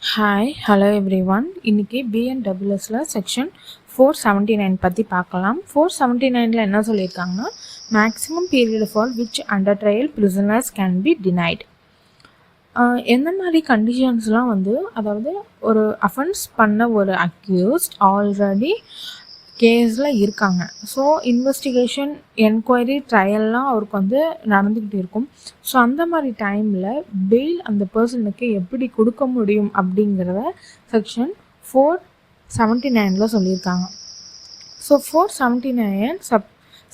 Hi hello every one. இன்றைக்கி பிஎன்டபிள்யூஎஸில் section 479 பற்றி பார்க்கலாம். 479 என்ன சொல்லியிருக்காங்கன்னா, maximum period for which under trial prisoners can be denied. எந்த மாதிரி கண்டிஷன்ஸ்லாம் அதாவது ஒரு அஃபென்ஸ் பண்ண ஒரு அக்யூஸ்ட் ஆல்ரெடி கேஸில் இருக்காங்க. ஸோ இன்வெஸ்டிகேஷன் என்கொயரி ட்ரையல்லாம் அவருக்கு நடந்துக்கிட்டு இருக்கும். ஸோ அந்த மாதிரி டைமில் பெயில் அந்த பர்சனுக்கு எப்படி கொடுக்க முடியும் அப்படிங்கிறத செக்ஷன் 479 சொல்லியிருக்காங்க. ஸோ 479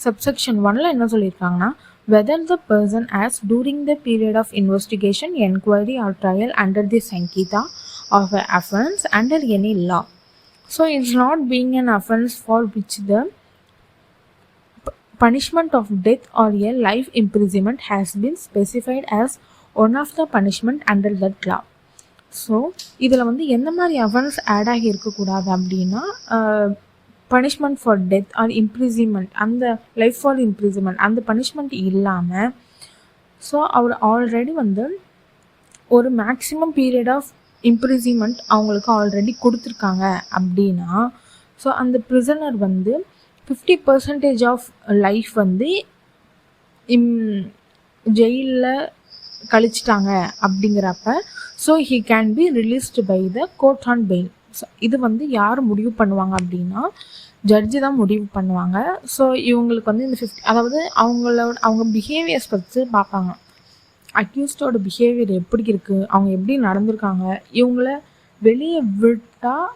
சப்செக்ஷன் 1 என்ன சொல்லியிருக்காங்கன்னா, whether the person has during the period of investigation, enquiry or trial under the sankita of an offense under any law. So it's not being an offense for which the punishment of death or a life imprisonment has been specified as one of the punishment under that law. So இதில் எந்த மாதிரி offence add ஆகி இருக்கக்கூடாது அப்படின்னா, punishment for death R இம்ப்ரிசிமெண்ட், அந்த life for இம்ப்ரிசிமெண்ட் அந்த punishment இல்லாமல், so அவர் already ஒரு மேக்ஸிமம் பீரியட் ஆஃப் இம்ப்ரிசிமெண்ட் அவங்களுக்கு ஆல்ரெடி கொடுத்துருக்காங்க அப்படின்னா, ஸோ அந்த ப்ரிசனர் 50% ஆஃப் லைஃப் ஜெயிலில் கழிச்சிட்டாங்க அப்படிங்கிறப்ப, so he can be released by the court on bail. So இது யார் முடிவு பண்ணுவாங்க அப்படின்னா, ஜட்ஜு தான் முடிவு பண்ணுவாங்க. ஸோ இவங்களுக்கு இந்த 50, அதாவது அவங்க பிஹேவியர்ஸ் பற்றி பார்ப்பாங்க. அக்யூஸ்டோட பிஹேவியர் எப்படி இருக்குது, அவங்க எப்படி நடந்திருக்காங்க, இவங்கள வெளியே விட்டால்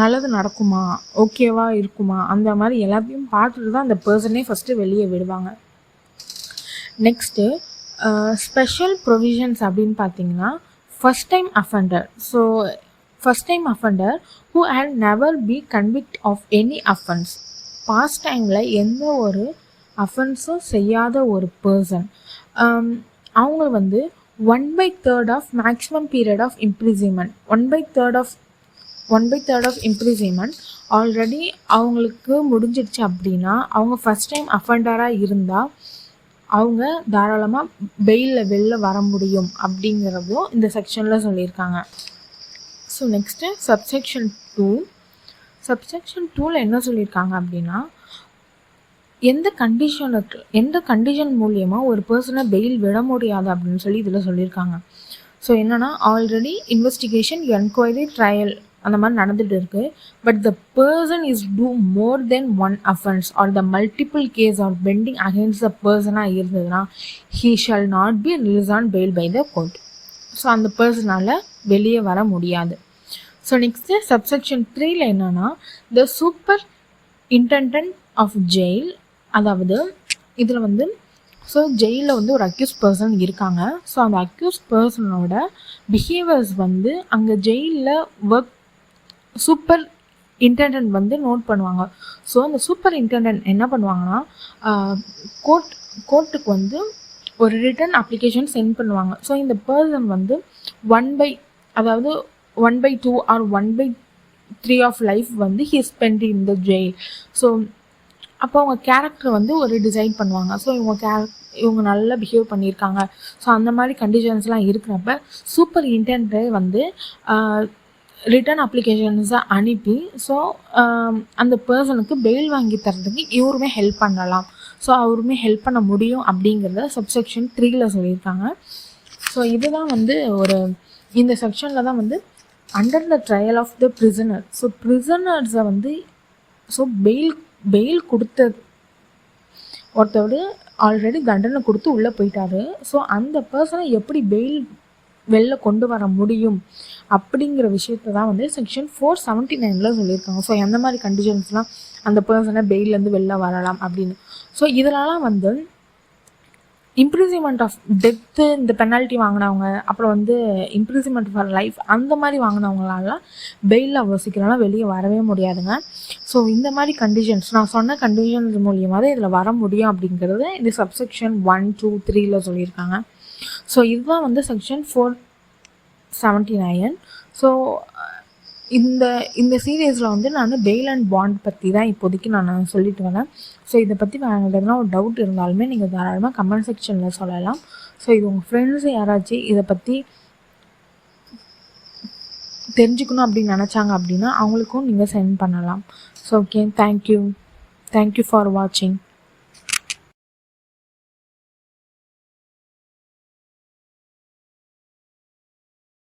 நல்லது நடக்குமா, ஓகேவா இருக்குமா, அந்த மாதிரி எல்லாத்தையும் பார்த்துட்டு தான் அந்த பர்சனே ஃபஸ்ட்டு வெளியே விடுவாங்க. நெக்ஸ்ட்டு ஸ்பெஷல் ப்ரொவிஷன்ஸ் அப்படின்னு பார்த்தீங்கன்னா, first time offender. So first time offender who had never be convicted of any offence. Past டைமில் எந்த ஒரு அஃபென்ஸும் செய்யாத ஒரு பர்சன், அவங்க 1/3 of maximum period of imprisonment, 1/3 of imprisonment already அவங்களுக்கு முடிஞ்சிடுச்சு அப்படின்னா, அவங்க ஃபஸ்ட் டைம் அஃபெண்டராக இருந்தால் அவங்க தாராளமாக பெயிலில் வெளில வர முடியும் அப்படிங்கிறதும் இந்த செக்ஷனில் சொல்லியிருக்காங்க. ஸோ நெக்ஸ்ட்டு சப்செக்ஷன் 2 என்ன சொல்லியிருக்காங்க அப்படின்னா, எந்த கண்டிஷன் மூலியமாக ஒரு பர்சனை பெயில் விட முடியாது அப்படின்னு சொல்லி இதில் சொல்லியிருக்காங்க. ஸோ என்னென்னா, ஆல்ரெடி இன்வெஸ்டிகேஷன், என்கொயரி, ட்ரையல் அந்த மாதிரி நடந்துகிட்டு இருக்குது. But the person is two more than one offence or the multiple case are pending against the பர்சனாக இருந்ததுன்னா, he shall not be release on bail by the court. So அந்த பர்சனால் வெளியே வர முடியாது. ஸோ நெக்ஸ்ட்டு சப்செக்ஷன் 3 என்னென்னா, the superintendent of jail. அதாவது இதில் ஸோ ஜெயிலில் ஒரு அக்யூஸ்ட் பர்சன் இருக்காங்க. ஸோ அந்த அக்யூஸ்ட் பர்சனோட பிஹேவியர்ஸ் அங்கே ஜெயிலில் ஒர்க் சூப்பர் இன்டெண்டன்ட் நோட் பண்ணுவாங்க. ஸோ அந்த சூப்பர் இன்டெண்டன்ட் என்ன பண்ணுவாங்கன்னா, கோர்ட்டுக்கு ஒரு ரிட்டன் அப்ளிகேஷன் சென்ட் பண்ணுவாங்க. ஸோ இந்த person 1/2 or 1/3 of life he spend in the jail. So அப்போ அவங்க கேரக்டர் ஒரு டிசைட் பண்ணுவாங்க. ஸோ இவங்க நல்லா பிஹேவ் பண்ணியிருக்காங்க. ஸோ அந்த மாதிரி கண்டிஷன்ஸ்லாம் இருக்கிறப்ப சூப்பர் இன்டெண்டன்ட் ரிட்டன் அப்ளிகேஷன்ஸை அனுப்பி, ஸோ அந்த பர்சனுக்கு பெயில் வாங்கி தரதுக்கு இவருமே ஹெல்ப் பண்ணலாம். ஸோ அவருமே ஹெல்ப் பண்ண முடியும் அப்படிங்கிறத சப்செக்ஷன் 3 சொல்லியிருக்காங்க. ஸோ இதுதான் ஒரு இந்த செக்ஷனில் தான் under the trial of the prisoner. So ப்ரிசனர்ஸை ஸோ பெயில் கொடுத்த ஒருத்தர் ஆல்ரெடி தண்டனை கொடுத்து உள்ளே போயிட்டாரு. ஸோ அந்த பர்சனை எப்படி பெயில் வெளில கொண்டு வர முடியும் அப்படிங்கிற விஷயத்தை தான் செக்ஷன் 479 சொல்லியிருக்காங்க. ஸோ எந்த மாதிரி கண்டிஷன்ஸ்லாம் அந்த பர்சனை பெயிலேருந்து வெளில வரலாம் அப்படின்னு. ஸோ இதிலலாம் இம்ப்ரிசிமெண்ட் ஆஃப் டெத்து, இந்த பெனால்ட்டி வாங்கினவங்க, அப்புறம் இம்ப்ரிசிமெண்ட் ஃபார் லைஃப் அந்த மாதிரி வாங்கினவங்களாலாம் பெயிலில் அவ்வளோ சீக்கிரம்லாம் வெளியே வரவே முடியாதுங்க. ஸோ இந்த மாதிரி கண்டிஷன்ஸ், நான் சொன்ன கண்டிஷன்ஸ் மூலியமாக தான் இதில் வர முடியும் அப்படிங்கிறது இந்த சப்செக்ஷன் 1, 2, 3 சொல்லியிருக்காங்க. ஸோ இதுதான் செக்ஷன் 479. ஸோ இந்த சீரீஸில் நான் பெயில் அண்ட் பாண்ட் பற்றி தான் இப்போதைக்கு நான் சொல்லிட்டு வரேன். ஸோ இதை பற்றி வேறு எதனா ஒரு டவுட் இருந்தாலுமே நீங்கள் தாராளமாக கமெண்ட் செக்ஷனில் சொல்லலாம். ஸோ இது உங்கள் ஃப்ரெண்ட்ஸ் யாராச்சும் இதை பற்றி தெரிஞ்சுக்கணும் அப்படின்னு நினச்சாங்க அப்படின்னா அவங்களுக்கும் நீங்கள் சென்ட் பண்ணலாம். ஸோ ஓகே, தேங்க்யூ ஃபார் வாட்சிங்.